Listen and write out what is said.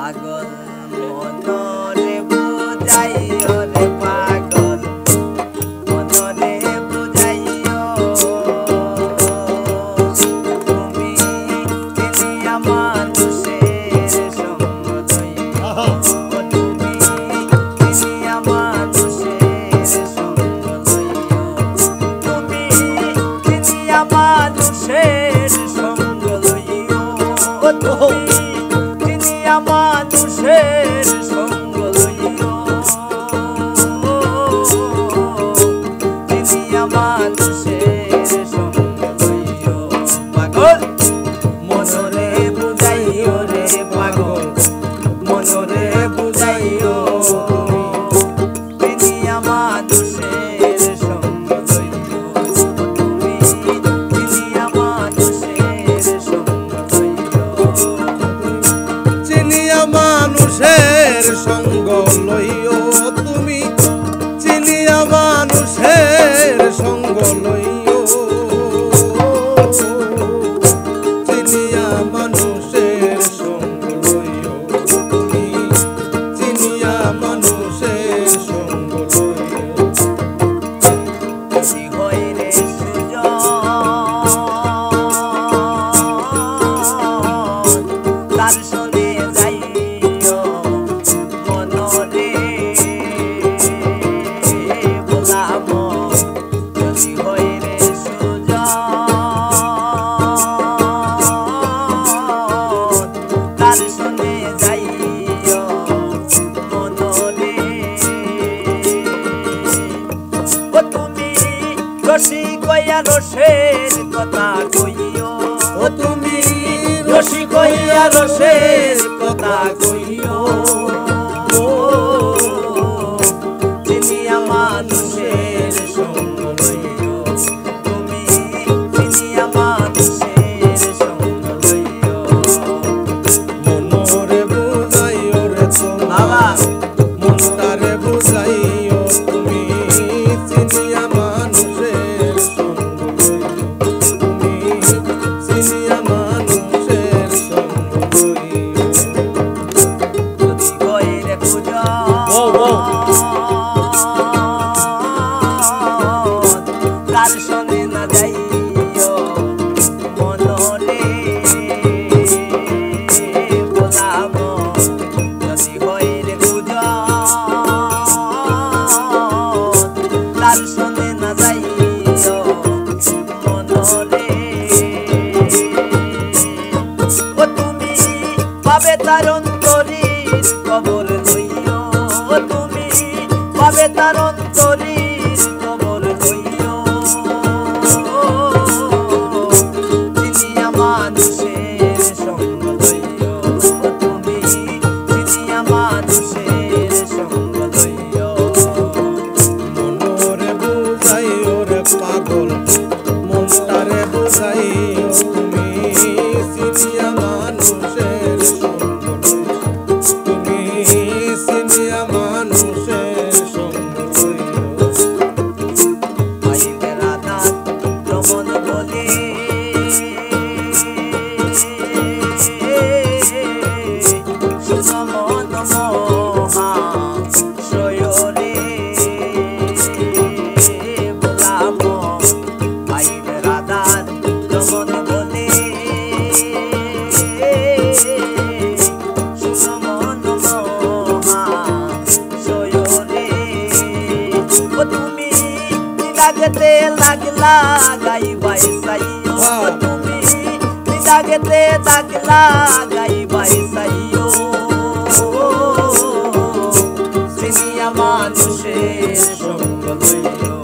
পাগল মনরে বুঝাইও রে পাগল মনরে বুঝাইও তুমি চিনিয়া মানুষের সঙ্গ লইও তুমি চিনিয়া মানুষের সঙ্গ লইও তুমি চিনিয়া মানুষের সঙ্গ লইও তুমি চিনিয়া মানুষের সঙ্গ লইও চিনিয়া মানুষের সঙ্গ লইও পাগল মনরে বুঝাইও রে পাগল মনরে বুঝাইও চিনিয়া মানুষের সঙ্গ লইও তুমি চিনিয়া মানুষের সঙ্গ লইও চিনিয়া মানুষের সঙ্গ লইও তুমি চিনিয়া মানুষের সঙ্গ লইও চিনিয়া মানুষের সঙ্গ লইও তুমি চিনিয়া মানুষের সঙ্গ লইও খুশি হই রে সুজন তার শোনে যাইও মনরে বলাম খুশি হই রে সুজন তার শোনে যাইও মনরে ও তুমি রসি কইয়া রসের কথা কইও ও তুমি রসি কইয়া রসের কথা কইও চিনিয়া মানুষের সঙ্গ লইও তুমি চিনিয়া মানুষের সঙ্গ লইও মনরে বুঝাইও রে বাবা তোমার মনটারে বুঝাইও তুমি চিনিয়া মানুষের সঙ্গ লইও তুমি চিনিয়া মানুষের সঙ্গ লইও যদি কইরে পূজা তার সঙ্গে না যাইও মনরে বলাম যদি হইরে পূজা তার সঙ্গে না যাইও মনরে ও তুমি পাবে তার অন্তরীর খবর লইও ও তুমি পাবে তার অন্তরীর খবর লইও চিনিয়া মানুষের সঙ্গ লইও ও তুমি চিনিয়া মানুষের সঙ্গ লইও মনরে বুঝাইও রে পাগল মনটারে বুঝাইও তুমি চিনিয়া মানুষের সঙ্গ লইও তুমি চিনিয়া মানুষের সঙ্গ লইও ভাই বেড়াদার রমন বলে সুনমন মহা সয়রে বলাম ভাই বেড়াদার রমন বলে সুনমন মহা সয়রে ও তুমি লাগতে লাগলা গাইবাই সাইও ও তুমি লাগতে লাগলা গাইবাই সাইও চিনিয়া মানুষের সঙ্গ লইও